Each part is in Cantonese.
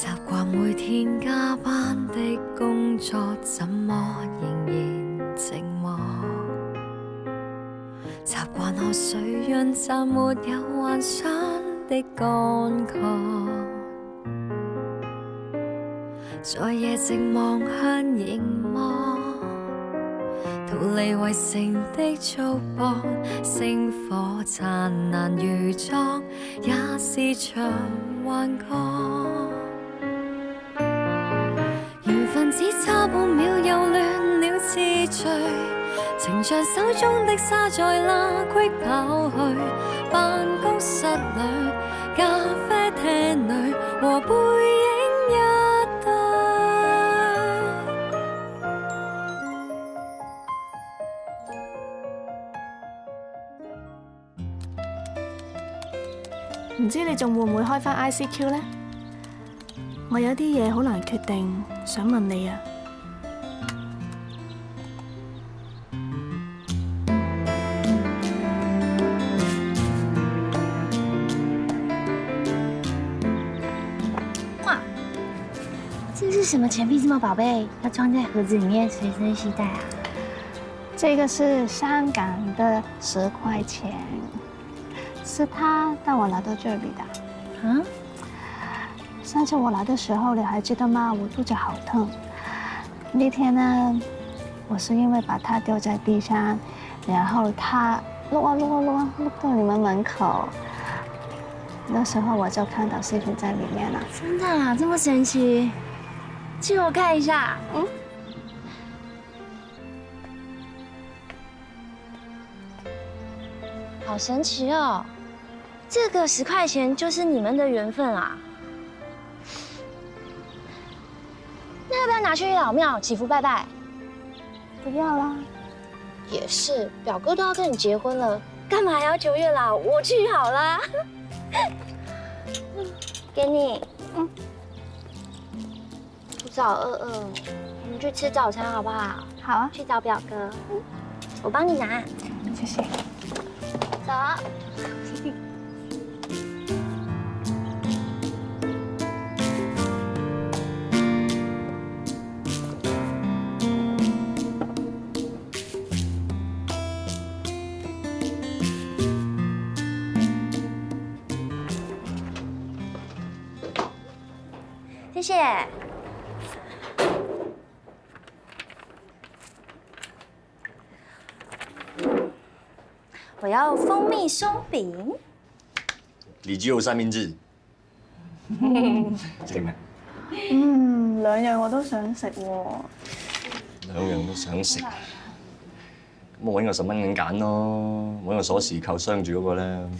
习惯每天加班的工作，怎么仍然寂寞？习惯喝水润暂没有幻想的干涸，在夜静望向荧幕，逃离围城的束缚，星火灿烂如昨，也是场幻觉。缘分只差半秒，又亂了次序，情像手中的沙在罅隙跑去。辦公室裏、咖啡廳裏，和背影一對。唔知你仲會唔會開返 ICQ 呢？我有啲嘢好難決定，想問你啊。哇，这是什么钱币这么宝贝？要装在盒子里面随身携带啊？这个是香港的10块钱，是他带我来到这里的。啊？上次我来的时候，你还记得吗？我肚子好痛。那天呢，我是因为把它丢在地上，然后它录到你们门口。那时候我就看到视频在里面了。真的啊，这么神奇？借我看一下。嗯。好神奇哦！这个10块钱就是你们的缘分啊。那要不要拿去老庙祈福拜拜？不要啦。也是，表哥都要跟你结婚了，干嘛还要求月老？我去好啦。给你。嗯。肚子好饿，我们去吃早餐好不好？好啊。去找表哥。我帮你拿。谢谢。走。谢谢。我要蜂蜜松饼。李子豪三明治。正咩？兩樣我都想食喎。兩樣都想食。咁我揾個10蚊銀揀咯，揾個鎖匙扣鑲住嗰個咧。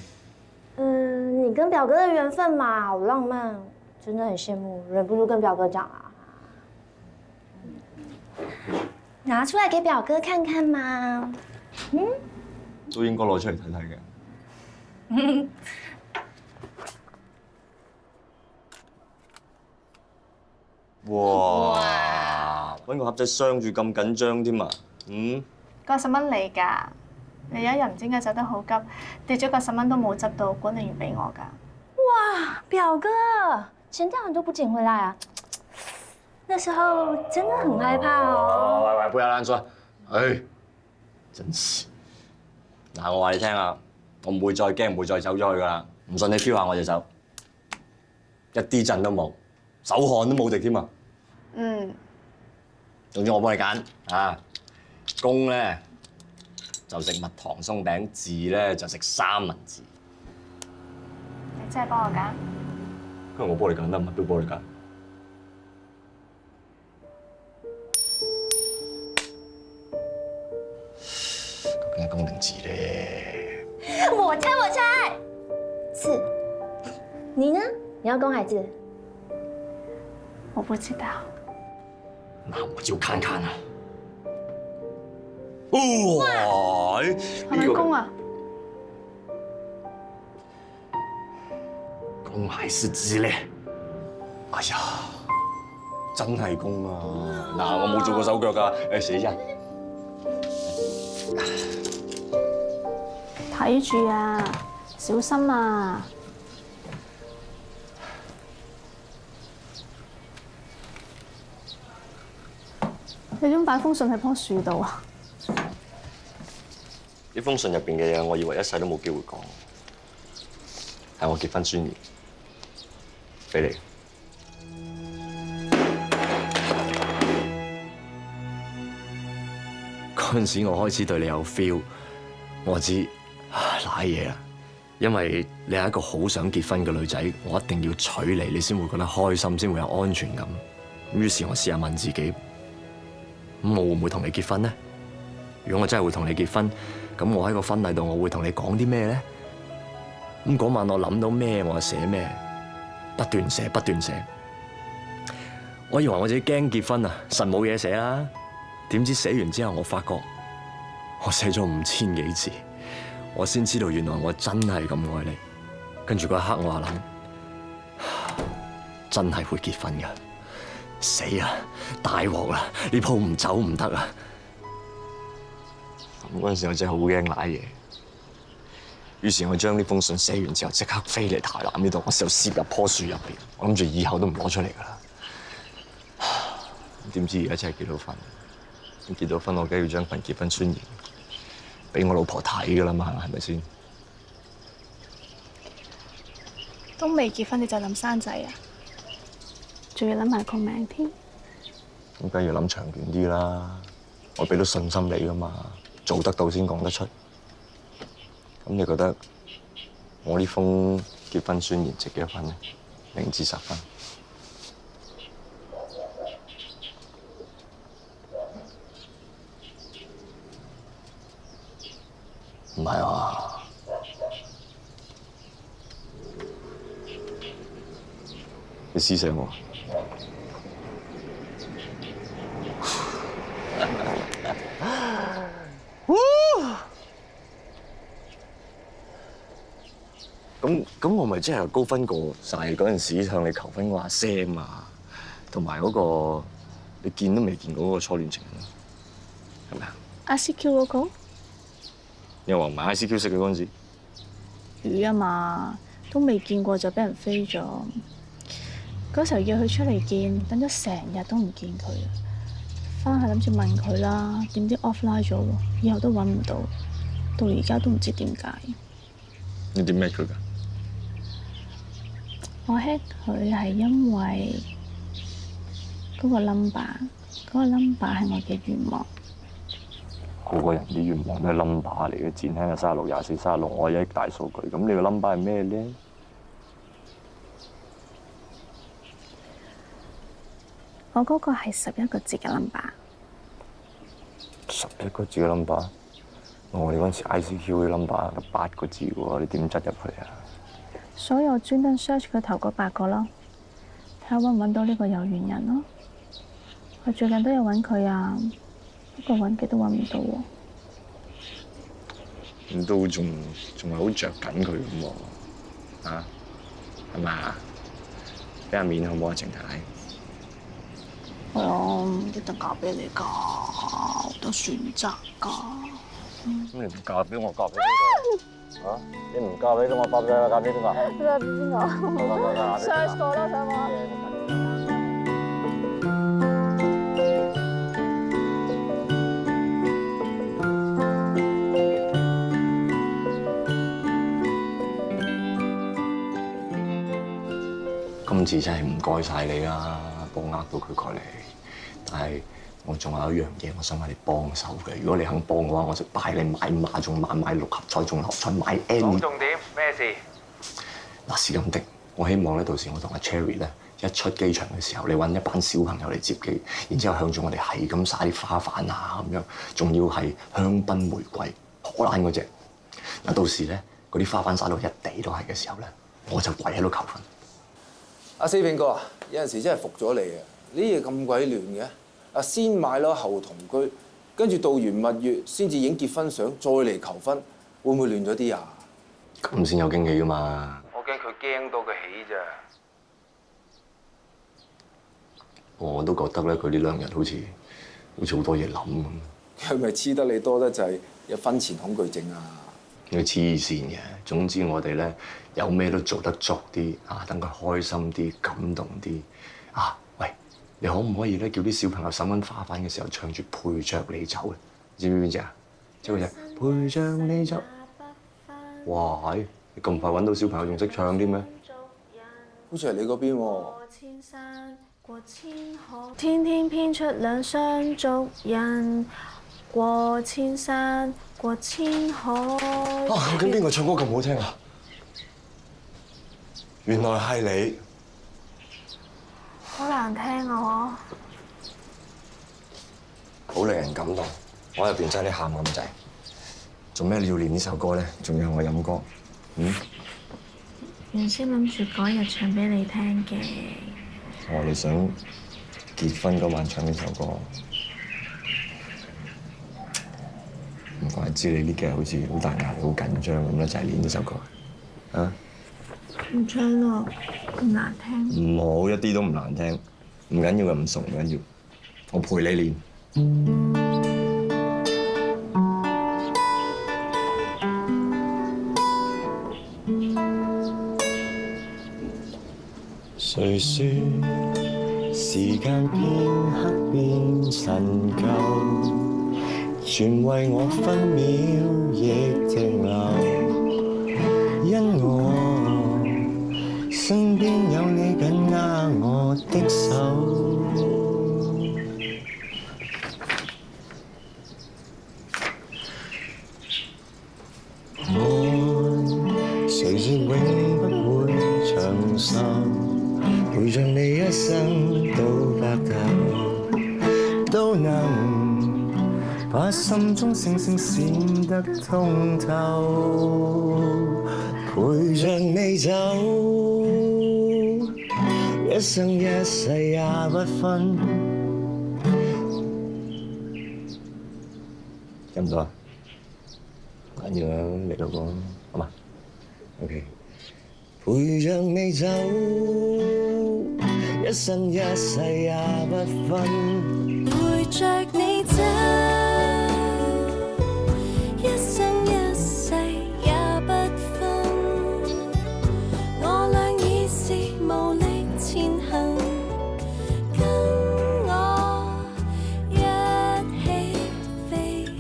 你跟表哥的緣分嘛，好浪漫，真的很羨慕，忍不住跟表哥講啊。拿出來給表哥看看嘛。都應該攞出嚟睇睇嘅。哇！揾個盒仔鑲住咁緊張添啊！個10蚊你㗎，你有一日唔知點解走得好急，跌咗個10蚊都冇執到，管理員俾我㗎。哇，表哥，錢這樣都不撿回來啊！那時候真的很害怕哦。喂，不要亂說，唉，真是。嗱，我話你聽啊，我唔會再驚，唔會再走咗去㗎啦。唔信你 feel 下我隻手，一啲震都冇，手汗都冇滴添啊！總之我幫你揀啊，公咧就食蜜糖鬆餅，字咧就食三文治。你真係幫我揀？因為我幫你揀得，乜都幫你揀。究竟係公定字咧？我猜，是。你呢？你要公還是字？我不知道。那我就看看啦。哇！係咪公啊？公還是字咧？哎呀，真係公啊！嗱，我冇做過手腳㗎，誒，寫一。睇住啊，小心啊！你點擺封信喺樖樹度啊？呢封信入邊嘅嘢，我以為一世都冇機會講，係我結婚宣言，俾你。嗰陣時我開始對你有 feel， 我知瀨嘢啦，因為你係一個好想結婚嘅女仔，我一定要娶你，你先會覺得開心，先會有安全感。於是我試下問自己，咁我會唔會同你結婚呢？如果我真係會同你結婚，咁我喺個婚禮度，我會同你講啲咩咧？咁嗰晚我諗到咩，我就寫咩，不斷寫不斷寫。我以為我自己驚結婚啊，實冇嘢寫啦。點知寫完之後，我發覺我寫咗5000幾字，我先知道原來我真係咁愛你。跟住嗰一刻我話諗，真係會結婚㗎，死啦，大鑊啦，呢鋪唔走唔得啊！嗰陣時我真係好驚瀨嘢，於是我將呢封信寫完之後，即刻飛嚟台南呢度，我就攝入棵樹入邊，我諗住以後都唔攞出嚟㗎啦。點知而家真係結到婚。結咗婚，我梗係要將份結婚宣言俾我老婆睇㗎啦嘛，係咪先？都未結婚你就諗生仔啊？仲要諗埋個名添？咁梗係要諗長遠啲啦。我俾到信心你㗎嘛，做得到先講得出。咁你覺得我呢封結婚宣言值幾多分呢？0至10分。唔係啊！你施捨我。咁我咪真係高分過晒嗰陣時向你求婚嗰阿 Sam 啊，同埋嗰個你見都未見過嗰個初戀情人，係咪啊？ICQ 嗰個？又話唔係 ICQ 識嘅嗰陣時，魚啊嘛，都未見過就俾人飛咗。嗰時候約佢出嚟見，等咗成日都唔見佢。翻去諗住問佢啦，點知 offline 咗喎，以後都揾唔到，到而家都唔知點解。你點 match 佢㗎？我 hack 佢係因為嗰個 number，嗰個 number 係我嘅願望。個個人啲願望都係 number 嚟嘅，展廳係36、24、36，我有一大數據。咁你個 number 係咩咧？我嗰個係11個字嘅 number。11個字嘅 number？我哋嗰陣時 ICQ 嘅 number 得8個字喎，你點執入去啊？所以我專登 search 佢頭嗰8個咯，睇下揾唔揾到呢個有緣人咯。我最近都有揾佢啊。不過揾極都揾唔到喎。你都仲係好着緊佢咁喎，啊？係咪啊？俾下面好唔好啊，靜太？係啊，一定嫁俾你㗎，好多選擇㗎。咁你唔嫁俾我，嫁俾邊個？啊？你唔嫁俾我，嫁俾邊個？嫁俾邊個？search 過啦，上網。今次真係唔該晒你啦，幫我呃到佢過嚟。但係我仲有一樣嘢，我想揾你幫手嘅。如果你肯幫嘅話，我就帶你買馬中馬，買6合彩中6合彩，買 N。講重點，咩事？嗱，是咁的。我希望咧，到時我同阿 Cherry 咧一出機場嘅時候，你揾一班小朋友嚟接機，然之後向住我哋係咁撒啲花瓣啊咁樣，仲要係香檳玫瑰荷蘭嗰隻。嗱，到時咧嗰啲花瓣撒到一地都係嘅時候咧，我就跪喺度求婚。阿四平哥啊，有陣時真係服咗你啊！呢嘢咁鬼亂嘅，啊先買樓後同居，跟住度完蜜月先至影結婚相，再嚟求婚，會唔會亂咗啲啊？咁先有驚喜噶嘛！我驚佢驚到佢起咋。我都覺得咧，佢呢2日好似好多嘢諗咁。佢咪黐得你多得滯，有婚前恐懼症啊？佢黐線嘅，總之我哋咧有咩都做得足啲啊，等佢開心啲、感動啲啊！喂，你可唔可以咧叫啲小朋友審緊花瓣嘅時候唱住陪着你走啊？知唔知邊隻啊？即係嗰隻陪着你走。哇！你咁快揾到小朋友仲識唱啲咩？好似係你嗰邊喎。天天編出兩雙足印，過千山過千海。究竟邊個唱歌咁好聽啊？原來係你。好難聽啊！好令人感動，我喺入邊真係喊咁滯。做咩你要練呢首歌咧？仲要我飲歌？原先諗住嗰日唱俾你聽嘅。我哋想結婚嗰晚唱呢首歌，唔怪知你呢幾日好似好大壓力、好緊張咁啦，就係練呢首歌。啊！唔唱咯，咁難聽。唔好，一啲都唔難聽，唔緊要嘅，唔熟唔緊要，我陪你練。誰說時間片刻變陳舊，全為我分秒亦停留，因我身邊有你緊握我的手。愛誰說永不會長壽？陪着你一生到白頭，都能把心中星星閃得通透。陪着你走，一生一世也不分。飲唔到啊？唔緊要啦，嚟到個好嘛 ？OK。陪着你走，一生一世也不分。陪着你走，一生一世也不分。我倆已是無力前行，跟我一起飛去。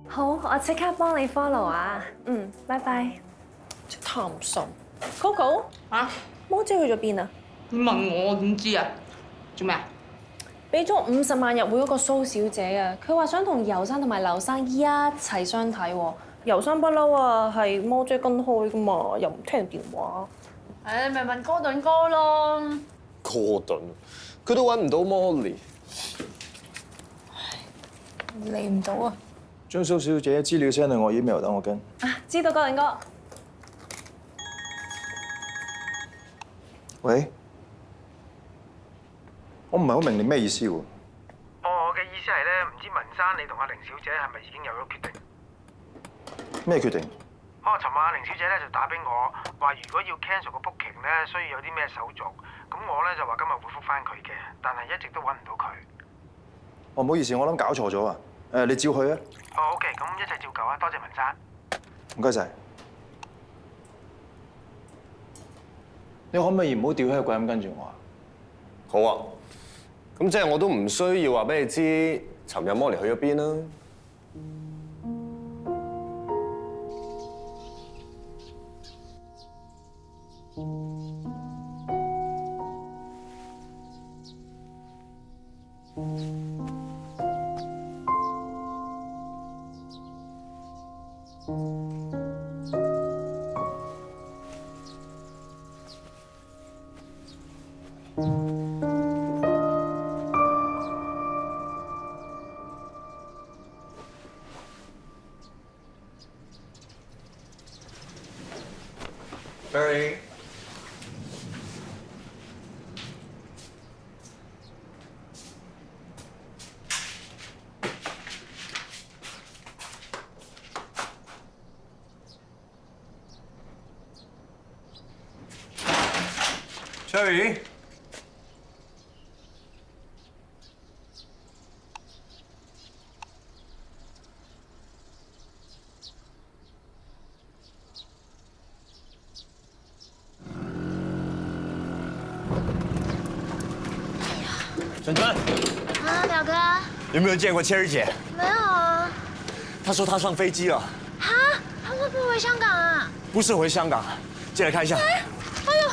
好，我即刻幫你 follow 啊！拜拜。直頭唔順。Coco 啊！魔姐去咗邊啊？你問我點知啊？做咩啊？俾咗50萬入會嗰個蘇小姐啊，佢話想同游生同埋劉生一齊相睇喎。游生不嬲啊，係魔姐跟開噶嘛，又唔聽電話。誒，咪問哥頓哥咯。哥頓，佢都揾唔到 Molly。嚟唔到啊！將蘇小姐資料 send 去我 email，等我跟。啊，知道哥頓哥。喂，我唔係好明你咩意思喎？我嘅意思係咧，唔知文山你同阿凌小姐係咪已經有咗決定？咩決定？尋晚阿凌小姐咧就打俾我，話如果要 cancel 個 booking 咧，需要有啲咩手續。咁我咧就話今日會覆翻佢嘅，但係一直都揾唔到佢。唔好意思，我諗搞錯咗啊！你照去啊。OK，咁一切照舊啊，多謝文山。唔該晒。你可唔可以唔好吊起個鬼咁跟住我啊？好啊，咁即係我都唔需要話俾你知，尋日 Molly 去咗邊啦。Barry。Cherry。沈春，啊，表哥，有没有见过千儿姐？没有啊。她说她上飞机了。哈，他会不会回香港啊？不是回香港，进来看一下。哎呦！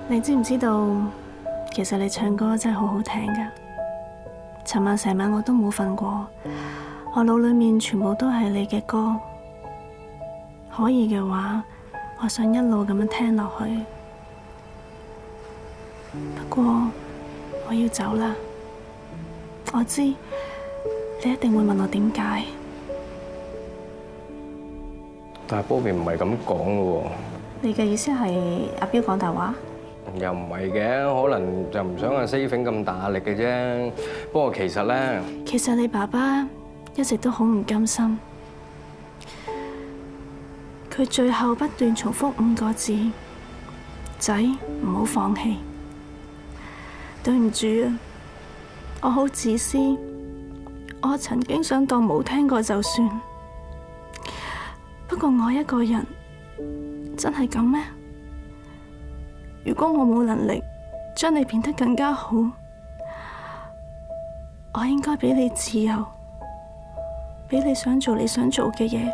你知唔知道？其實你唱歌真係好好聽㗎。尋晚成晚我都冇瞓過，我腦裏面全部都係你嘅歌。可以嘅話，我想一路咁樣聽落去。不過我要走啦。我知你一定會問我點解。但係 Bobby 唔係咁講嘅喎。你嘅意思係阿彪講大話？又唔係嘅，可能就唔想阿 Saving 咁大壓力嘅啫。不過其實咧，其實你爸爸一直都好唔甘心，佢最後不斷重複5個字：仔，唔好放棄。對唔住啊，我好自私，我曾經想當冇聽過就算。不過我一個人真係咁咩？如果我冇能力將你變得更加好，我應該俾你自由，俾你想做你想做嘅嘢。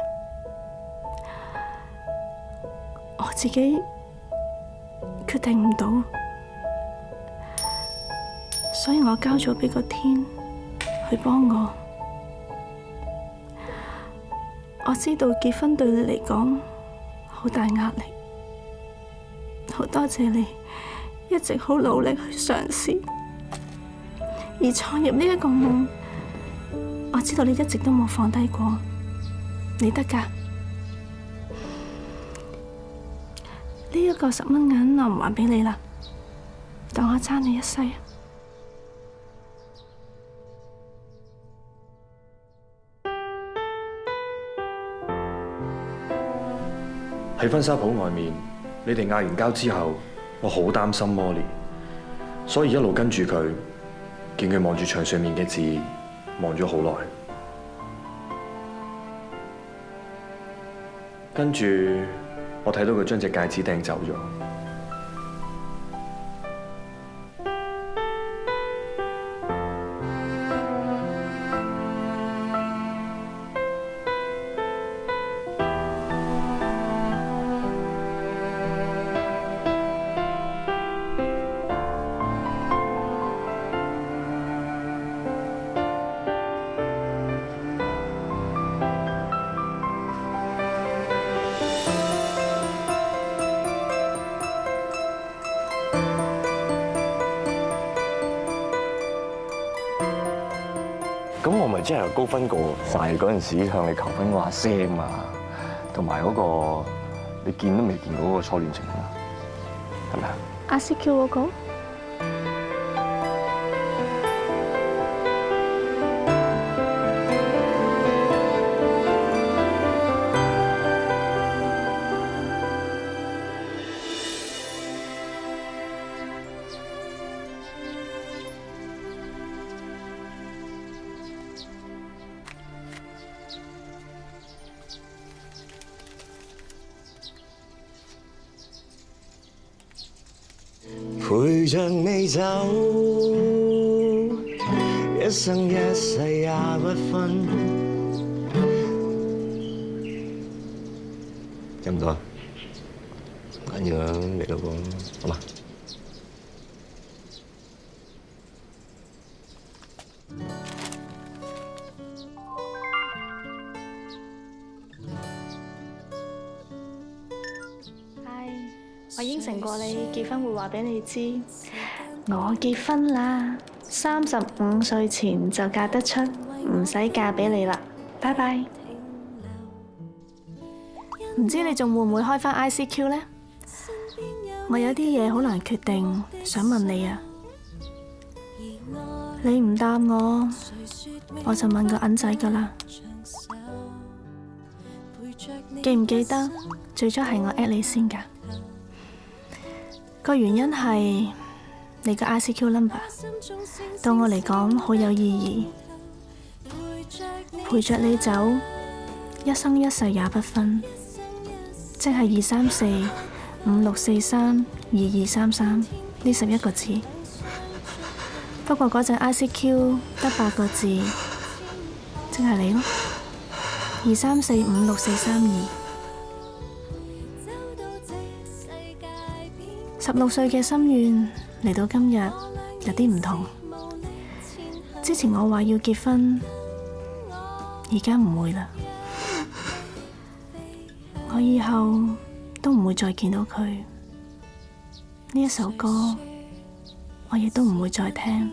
我自己決定唔到，所以我交咗俾個天去幫我。我知道結婚對你嚟講好大壓力。好多謝你一直好努力去嘗試，而創業呢一個夢，我知道你一直都冇放低過，你得㗎。呢一個10蚊銀我唔還俾你啦，但我爭你一世。喺婚紗鋪外面，你哋嗌完交之後，我好擔心 Molly， 所以一路跟住佢，見佢望住牆上面嘅字，望咗好耐。跟住我睇到佢將隻戒指掟走咗。咁我咪真係高分過晒嗰陣時向你求婚嗰阿 Sam 啊，同埋嗰個你見都未見過嗰個初戀情人啊，係咪啊？阿 CQ 嗰個？陪着你走，一生一世也不分。差唔多啦，唔緊要啦，嚟到喎，好嘛？我應承過你結婚會話俾你知，我結婚啦，35歲前就嫁得出，唔使嫁俾你啦，拜拜。唔知你仲會唔會開返 ICQ 呢？我有啲嘢好難決定，想問你啊。你唔答我，我就問個銀仔㗎啦。記唔記得最初係我 at 你先㗎？個原因係你個 ICQ number 對我嚟講好有意義。陪着你走，一生一世也不分，即係234、5643、2233呢11個字。不過嗰陣 ICQ 得8個字，即係你咯。234564322。16歲嘅心願嚟到今日有啲唔同。之前我話要結婚，而家唔會啦。我以後都唔會再見到佢。呢一首歌，我亦都唔會再聽。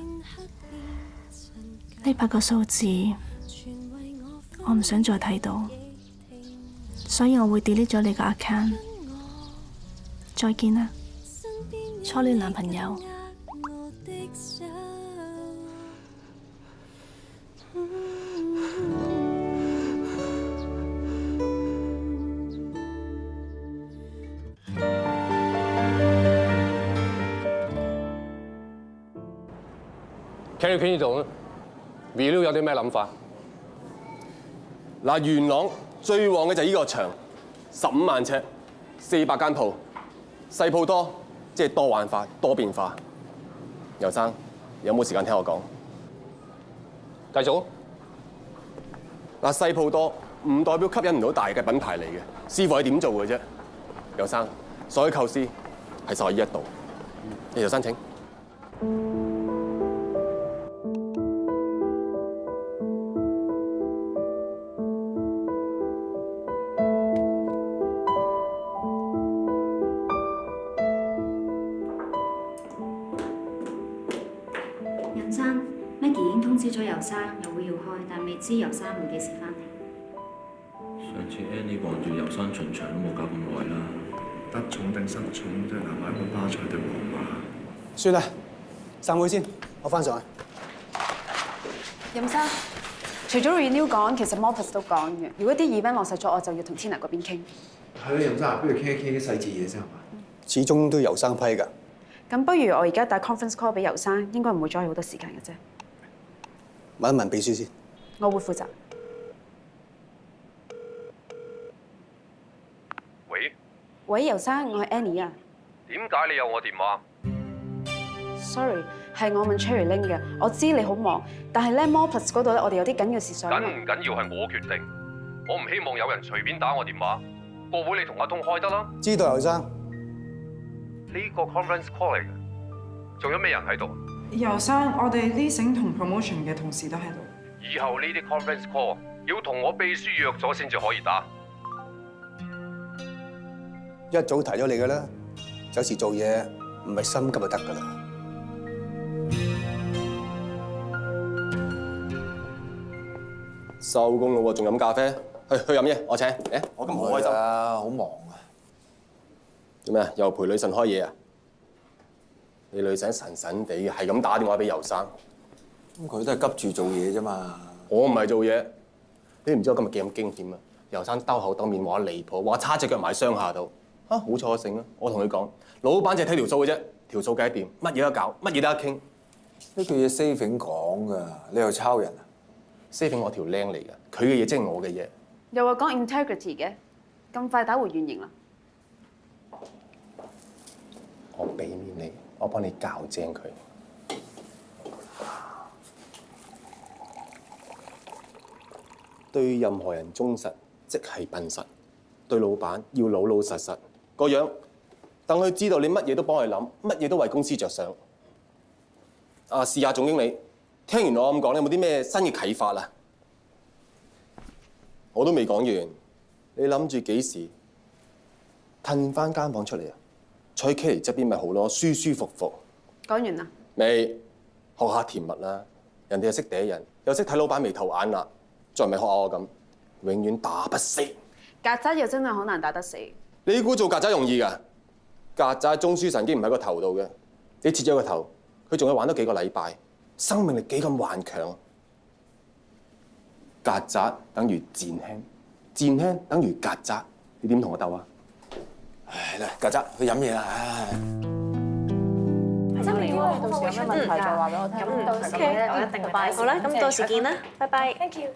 呢8個數字，我唔想再睇到，所以我會 delete 咗你個 account。再見啦，初戀男朋友。Kenny 呢度咧 ，Will 有啲咩諗法？嗱，元朗最旺嘅就係呢個場，15萬尺，400間鋪，細鋪多，即係多玩法、多變化。游生，有冇時間聽我講？繼續。嗱，細鋪多唔代表吸引唔到大嘅品牌嚟嘅，師傅係點做嘅啫？游生，所有構思係實喺呢一度。你就申請。任生 ，Maggie 已經通知咗游生有會要開，但未知游生會幾時翻嚟。上次 Annie 望住游生巡場都冇搞咁耐啦，得寵定失寵都係難買過巴塞對皇馬。算啦，散會先，我翻上去。任生，除咗 renew 講，其實 Morpus 都講嘅。如果啲 event 落實咗，我就要同 Tina 嗰邊傾。係啦，任生，不如傾一傾啲細節嘢先係嘛？始終都游生批㗎。咁不如我而家打 conference call 俾游生，應該唔會阻你好多時間嘅啫。問一問秘書先。我會負責。喂？喂，游生，我係 Annie 啊。點解你有我電話 ？Sorry， 係我問 Cherry Ling 嘅。我知你好忙，但係咧 Morpus 嗰度咧，我哋有啲緊要事想。緊唔緊要係我決定，我唔希望有人隨便打我電話。個會你同阿通開得啦。知道，游生。呢個 conference call 嚟嘅，仲有咩人喺度？游生，我哋 leasing 同 promotion 嘅同事都喺度。以後呢啲 conference call 要同我秘書約咗先至可以打。一早提咗你㗎啦，有時做嘢唔係心急就得㗎啦。收工咯喎，仲飲咖啡？去飲嘢，我請。誒，我今日好開心啊，好忙啊。做咩啊？又陪女神開嘢啊？你女神神神地係咁打電話俾游生，咁佢都係急住做嘢啫嘛。我唔係做嘢，你唔知我今日幾咁驚險啊！游生兜口兜面話離譜，話叉隻腳埋雙下度。啊，好錯性啊！我同佢講，老闆淨係睇條數嘅啫，條數計得掂，乜嘢都搞，乜嘢都得傾。呢句嘢 Saving 講㗎，你又抄人啊 ？Saving 我條靚嚟㗎，佢嘅嘢即係我嘅嘢。又話講 integrity 嘅，咁快打回原形啦？我俾面你，我幫你校正佢。對任何人忠實，即係笨實；對老闆要老老實實，個樣等佢知道你乜嘢都幫佢諗，乜嘢都為公司着想。啊，試下總經理，聽完我咁講，你有冇啲咩新嘅啟發啊？我都未講完，你諗住幾時褪翻間房出嚟啊？坐喺 Kelly 側邊咪好咯，舒舒服服。講完啦。未學下甜蜜啦，人哋又識嗲人，又識睇老闆眉頭眼額，再唔係學下我咁，永遠打不死。曱甴又真係好難打得死。你估做曱甴容易㗎？曱甴中樞神經唔喺個頭度嘅，你切咗個頭，佢仲要玩多幾個禮拜，生命力幾咁頑強。曱甴等於賤輕，賤輕等於曱甴，你點同我鬥啊？唉，嚟曱甴去飲嘢啦，唉。真係喎，到時有咩問題就話俾我聽。咁到時咧，我一定拜。好啦，咁到時見啦，拜拜。Thank you。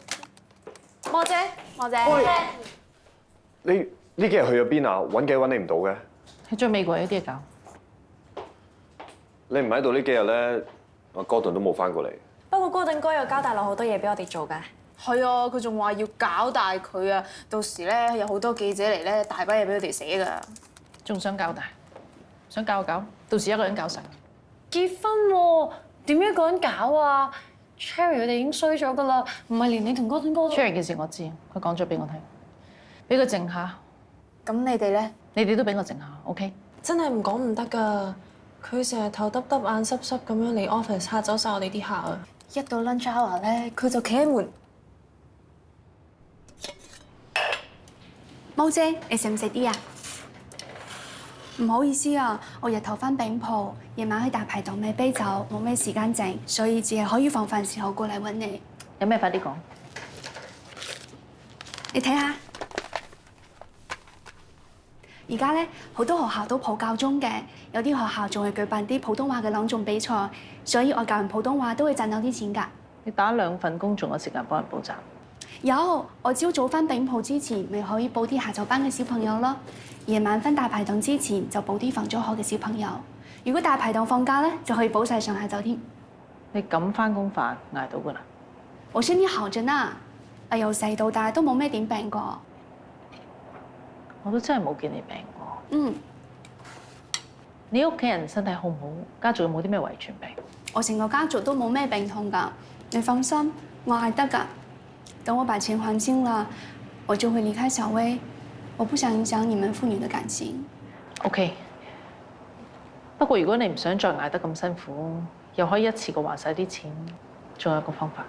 魔姐，魔姐，喂你呢幾日去咗邊啊？揾幾揾你唔到嘅。去咗美國有啲嘢搞。你唔喺度呢幾日咧，阿哥頓都冇翻過嚟。不過哥頓哥又交代落好多嘢俾我哋做㗎。係啊，佢仲話要搞大佢啊，到時咧有好多記者嚟咧，大把嘢俾佢哋寫㗎。仲想搞大？想搞就搞，到時一個人搞晒。結婚喎，點樣一個人搞啊 ？Cherry 佢哋已經衰咗㗎啦，唔係連你同哥頓哥。Cherry 嘅事我知，佢講咗俾我聽，俾佢靜下。咁你哋咧？你哋都俾我靜下 ，OK？ 真係唔講唔得㗎，佢成日頭耷耷、眼濕濕咁樣嚟 office 嚇走晒我哋啲客啊！一到 lunch hour 咧，佢就企喺門。毛姐，你食唔食啲啊？唔好意思啊，我日頭返餅鋪，夜晚去大排檔買啤酒，冇咩時間整，所以只係可以放飯時候過嚟揾你。有咩快啲講？你睇下，而家咧好多學校都普教中嘅，有啲學校仲係舉辦啲普通話嘅朗誦比賽，所以我教人普通話都會賺到啲錢㗎。你打2份工，仲有時間幫人補習？有，我朝早返餅鋪之前，咪可以補啲下晝班嘅小朋友咯。夜晚返大排檔之前，就補啲放咗學嘅小朋友。如果大排檔放假咧，就可以補晒上下晝添。你咁返工飯捱到㗎啦？我身體好着呢，我由細到大都冇咩點病過。我都真係冇見你病過。嗯。你屋企人身體好唔好？家族有冇啲咩遺傳病？我成個家族都冇咩病痛㗎，你放心，我係得㗎。等我把錢還清了，我就會離開小薇。我不想影響你們父女的感情。OK。不過如果你唔想再捱得咁辛苦，又可以一次過還晒啲錢，仲有一個方法。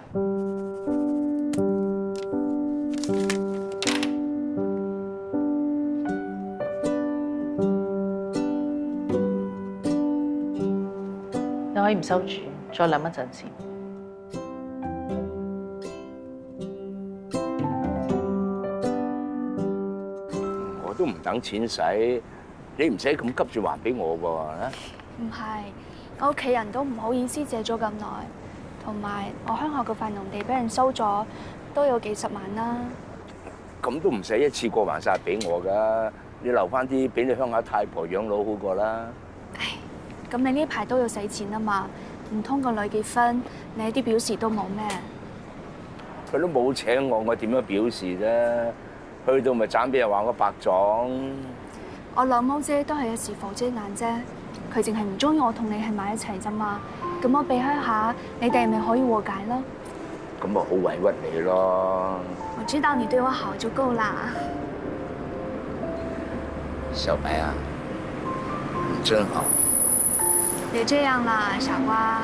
你可以唔收住，再諗一陣先。都唔等錢使，你唔使咁急住還俾我噃。唔係，我屋企人都唔好意思借咗咁耐，同埋我鄉下個塊農地俾人收咗，都有幾十萬啦。咁都唔使一次過還晒俾我㗎，你留翻啲俾你鄉下太婆養老好過啦。唉，咁你呢排都要使錢啊嘛，唔通個女結婚，你一啲表示都冇咩？佢都冇請我，我點樣表示啫？去到咪斬俾人話我白撞。我兩毛姐都係一時火遮眼啫，佢淨係唔中意我同你喺埋一齊啫嘛。咁我避開下，你哋咪可以和解咯。咁咪好委屈你咯。我知道你對我好就夠啦。小白啊，你真好。別這樣啦，傻瓜。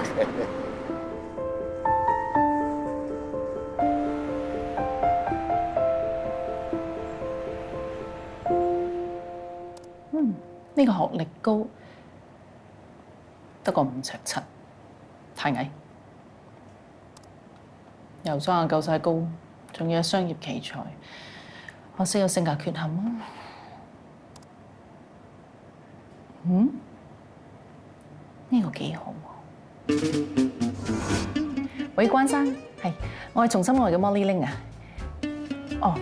呢個學歷高，得個5尺7，太矮。又裝下夠晒高，仲要係商業奇才，可惜有性格缺陷啊！呢個幾好喎。喂，關生，係，我係重新愛嘅 Molly Ling 啊。哦，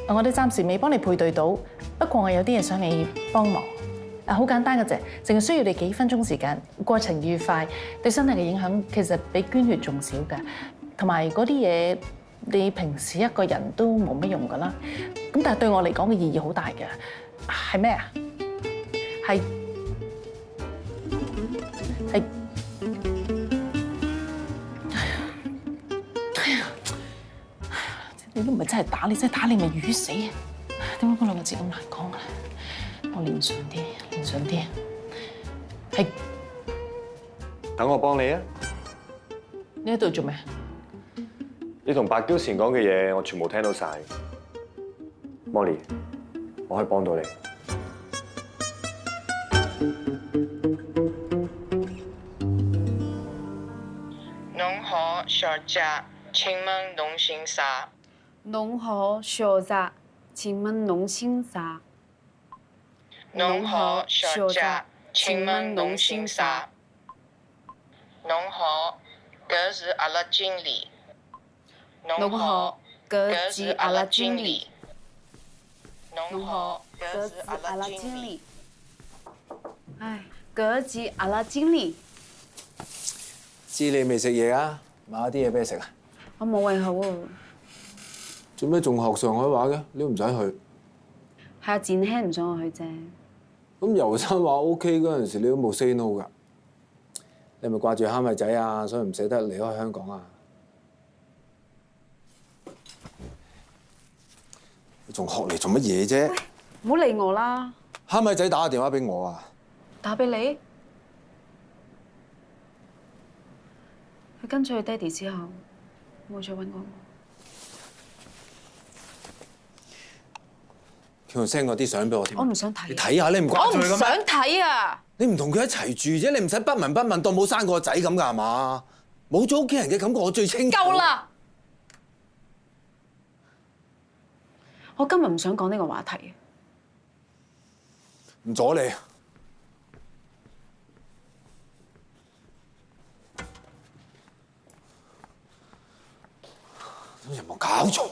我哋暫時未幫你配對到，不過我有啲嘢想你幫忙。好簡單嘅啫，淨係需要你幾分鐘時間，過程愉快，對身體嘅影響其實比捐血仲少㗎。同埋嗰啲嘢，你平時一個人都冇乜用㗎啦。咁但係對我嚟講嘅意義好大嘅，係咩啊？係你都唔係真係打你，真係打你咪瘀死啊！點解嗰兩個字咁難講啊？我練順啲，練順啲。係，等我幫你啊！你喺度做咩？你同白嬌前講嘅嘢，我全部聽到晒。Molly，我可以幫到你。農學學習，請問農姓啥？農學學習，請問農姓啥？農學學習，請問農姓啥？農學，這是阿拉經理。農學，格子阿拉經理。侬好，格子阿拉經理。唉，格子阿拉經理。知你未食嘢啊？買啲嘢俾你食啊！我冇胃口啊。做咩仲學上海話嘅？你都唔使去。係阿展輕唔想我去啫。咁遊山話 OK 嗰陣時，你都冇 say no 㗎。你係咪掛住蝦米仔啊？所以唔捨得離開香港啊？你仲學嚟做乜嘢啫？唔好理我啦。蝦米仔打個電話俾我啊！打俾你？佢跟咗佢爹哋之後，冇再揾過我。佢仲 send 我啲相俾我添。我唔想睇。你睇下，你唔掛住佢嘅咩？我唔想睇啊！你唔同佢一齊住啫，你唔使不聞不問，當冇生過個仔咁㗎係嘛？冇咗屋企人嘅感覺，我最清楚。夠啦！我今日唔想講呢個話題。唔阻你。有冇搞錯？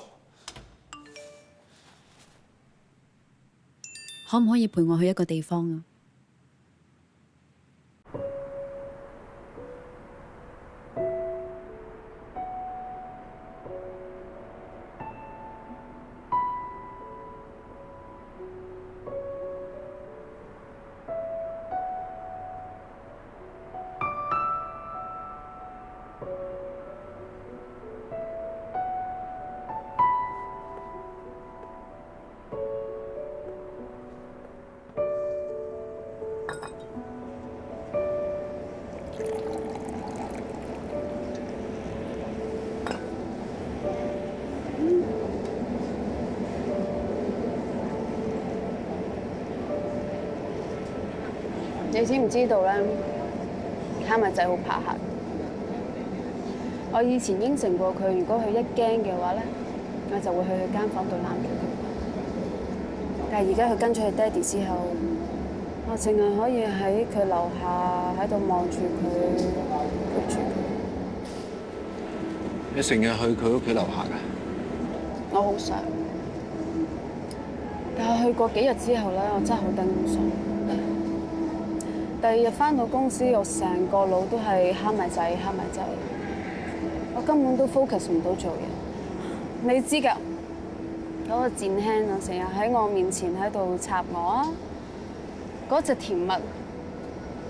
可唔可以陪我去一個地方啊？你知唔知道咧？蝦米仔好怕黑。我以前應承過佢，如果佢一驚嘅話咧，我就會去佢間房度攬住佢。但係而家佢跟咗佢爹哋之後，我淨係可以喺佢樓下喺度望住佢，陪住佢。你成日去佢屋企樓下㗎？我好想，但係去過幾日之後咧，我真係好頂唔順。第二日返到公司，我成個腦都係蝦米仔，蝦米仔，我根本都 focus 唔到做嘢。你知㗎，嗰個賤輕啊，成日喺我面前喺度插我啊，嗰隻甜蜜，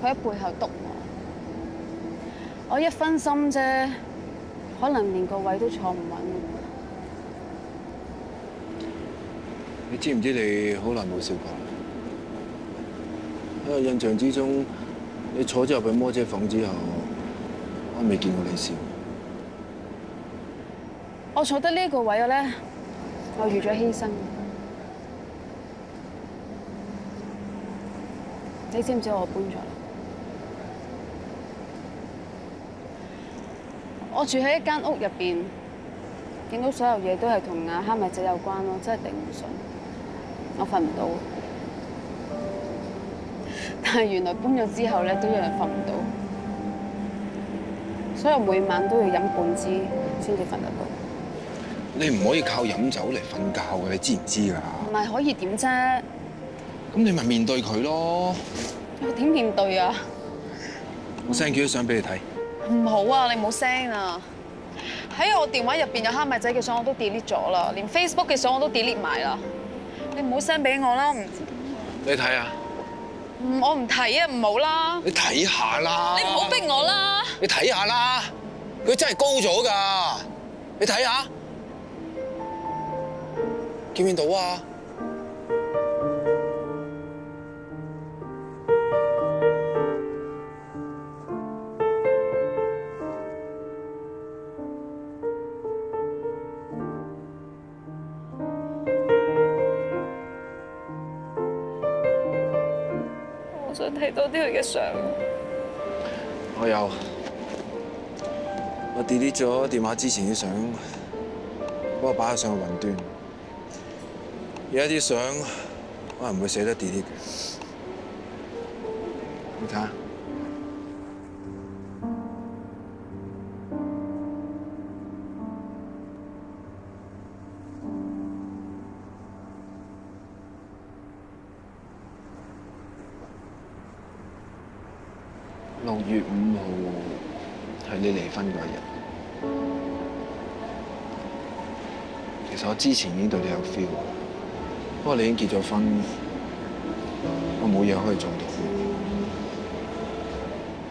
佢喺背後督我。我一分心啫，可能連個位都坐唔穩。你知唔知你好耐冇笑過？喺我印象之中，你坐咗入去魔姐房之後，我未見過你笑。我坐得呢個位咧，我預咗犧牲。你知唔知我搬咗啦？我住喺一間屋入邊，見到所有嘢都係同阿蝦米仔有關咯，真係頂唔順。我瞓唔到。但係原來搬咗之後咧，都一樣瞓唔到，所以我每晚都要飲半支先至瞓得到。你唔可以靠飲酒嚟瞓覺嘅，你知唔知㗎？唔係可以點啫？咁你咪面對佢咯。我點面對啊？我 send 幾張相俾你睇。唔好啊！你唔好 send啊！喺我電話入邊有蝦米仔嘅相我都 delete 咗啦，連 Facebook 嘅相我都 delete 埋啦。你唔好 send 俾我啦，我唔知點。你睇下。我唔睇啊，唔好啦！你睇下啦！你唔好逼我啦！你睇下啦，佢真係高咗㗎！你睇下，見唔見到啊？我想睇多啲佢嘅相。我有，我 delete 咗電話之前啲相，幫我擺咗上去雲端。有一啲相我係唔會捨得 delete 嘅，你睇下。6月5號係你離婚嗰日。其實我之前已經對你有 feel， 不過你已經結咗婚，我冇嘢可以做到。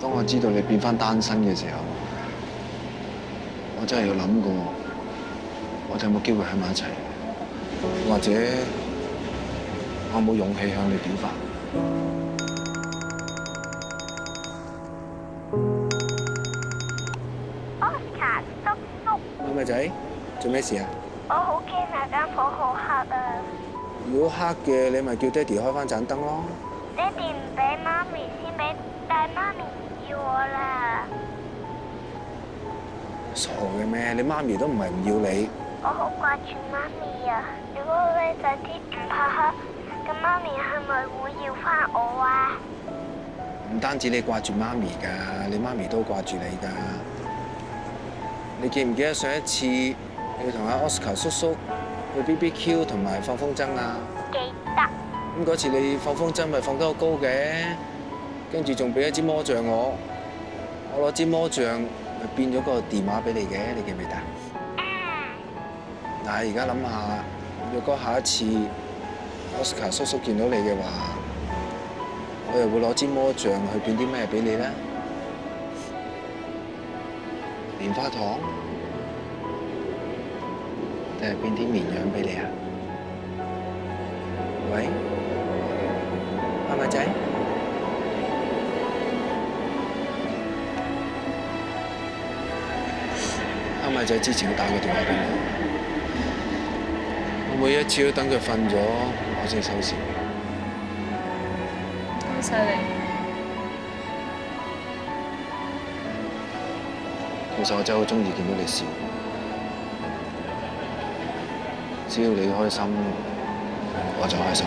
當我知道你變返單身嘅時候，我真係有諗過，我哋有冇機會喺埋一齊，或者我有冇勇氣向你表白？Oscar 叔叔，阿咪仔，做咩事啊？我好驚啊！間房好黑啊！如果黑嘅，你咪叫爹哋開返盞燈咯。爹哋唔俾媽咪先俾，但係媽咪唔要我啦。傻嘅咩？你媽咪都唔係唔要你。我好掛住媽咪啊！如果我靚仔啲唔怕黑，咁媽咪係咪會要翻我啊？唔單止你掛住媽咪㗎，你媽咪都掛住你㗎。你記唔記得上一次你同阿 Oscar 叔叔去 BBQ 同埋放風箏啊？記得。咁嗰次你放風箏咪放得好高嘅，跟住仲俾一支魔杖我，我攞支魔杖咪變咗個電話俾你嘅，你記唔記得？但係而家諗下，若果下一次 Oscar 叔叔見到你嘅話，我又會攞支魔杖去變啲咩俾你咧？棉花糖，定係變啲綿羊俾你啊？喂，阿咪仔，阿咪仔之前都打過電話俾我每一次都等佢瞓咗，我先收線。好犀利！其實我真係好中意見到你笑，只要你開心，我就開心。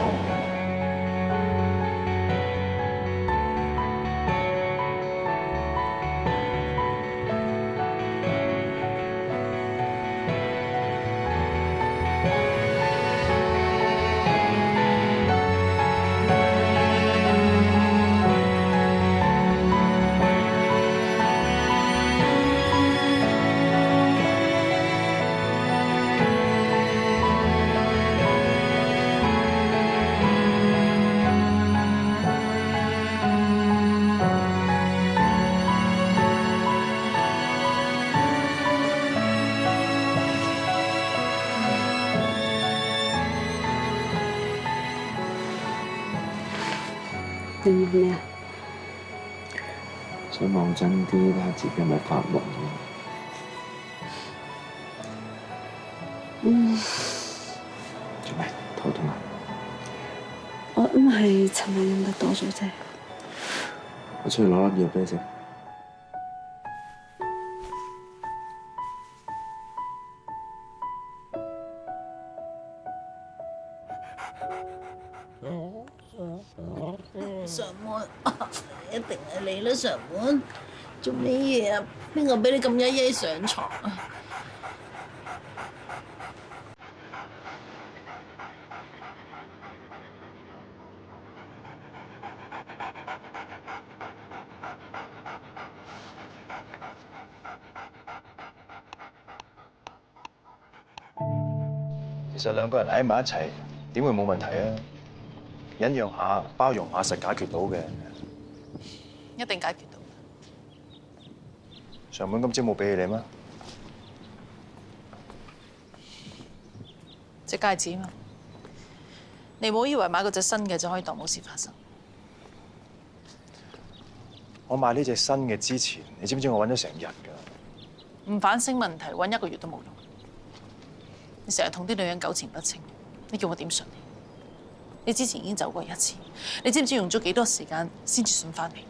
你諗咩啊？想望真啲，睇下自己係咪發夢。做咩？頭痛啊？我唔係尋日飲得多咗啫。我出去攞粒藥俾你食。常滿，一定係你啦，常滿。做咩嘢啊？邊個俾你咁曳曳上床啊？其實兩個人喺埋一齊，點會冇問題啊？忍讓下、包容下，實解決到嘅。一定解決到。上門今朝冇俾你咩？隻戒指嘛，你唔好以為買嗰隻新嘅就可以當冇事發生。我買呢隻新嘅之前，你知唔知我揾咗成日㗎？唔反省問題，揾1個月都冇用。你成日同啲女人糾纏不清，你叫我點信你？你之前已經走過一次，你知唔知用咗幾多時間先至信翻你？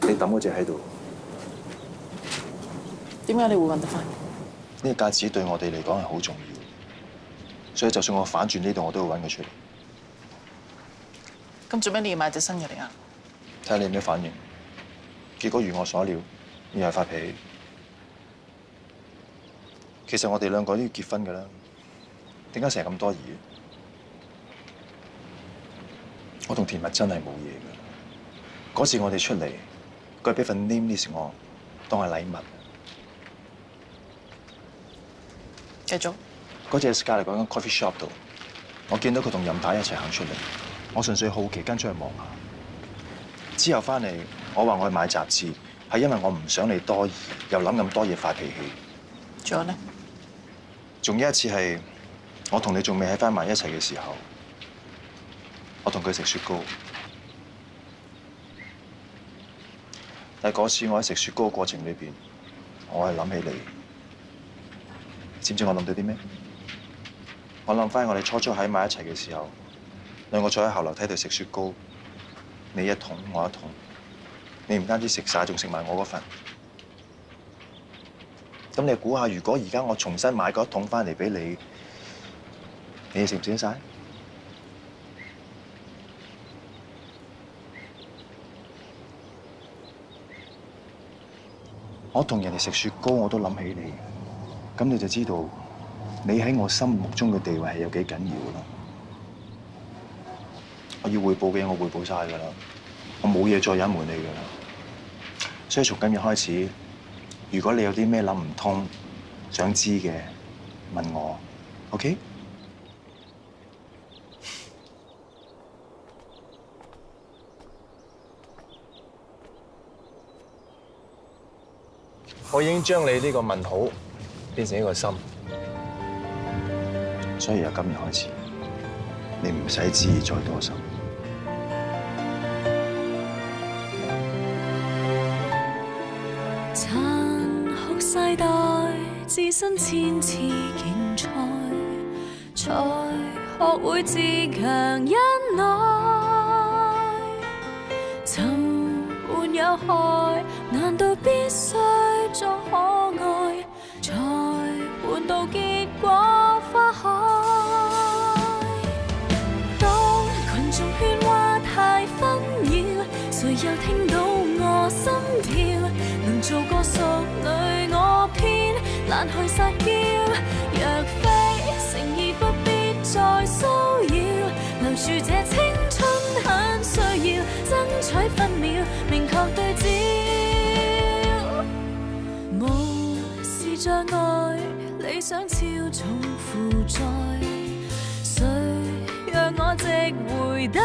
你抌嗰隻喺度，點解你會揾得翻？呢個戒指對我哋嚟講係好重要，所以就算我反轉呢度，我都會揾佢出嚟。咁做咩你要買隻新嘅嚟啊？睇下你有咩反應。結果如我所料，又係發脾氣。其實我哋兩個都要結婚㗎啦，點解成日咁多疑？我同田蜜真係冇嘢㗎。嗰次我哋出嚟，佢俾份 name list 我，當係禮物。繼續。嗰次喺 Scarlett 嗰間 coffee shop 度，我見到佢同任太一齊行出嚟，我純粹好奇跟出去望下。之後翻嚟，我話我去買雜誌，係因為我唔想你多疑，又諗咁多嘢發脾氣。仲有呢？仲有一次係我同你仲未喺翻埋一齊嘅時候，我同佢食雪糕。但係嗰次我喺食雪糕嘅過程裏邊，我係諗起你。知唔知我諗到啲咩？我諗翻我哋初喺埋一齊嘅時候，兩個坐喺後樓梯度食雪糕，你一桶我一桶，你唔單止食晒，仲食埋我嗰份。咁你估下，如果而家我重新買嗰一桶翻嚟俾你，你食唔食得晒？我同人哋食雪糕，我都諗起你，咁你就知道你喺我心目中嘅地位係有幾緊要啦。我要匯報嘅嘢，我匯報晒㗎啦，我冇嘢再隱瞞你㗎啦。所以從今日開始，如果你有啲咩諗唔通、想知嘅，問我 ，OK？我已經將你呢個問號變成一個心，所以由今日開始，你唔使旨意再多心。殘酷世代，置身千次競賽，才學會自強忍耐。尋換有害，難道必須作可愛，才換到結果花開？當群眾喧嘩太紛擾，誰又聽到我心跳？能做個淑女，我偏懶去撒嬌。若非誠意，不必再騷擾，留住這青春很需要，爭取分秒，明確對焦。無視障礙，理想超重負載，誰讓我值回等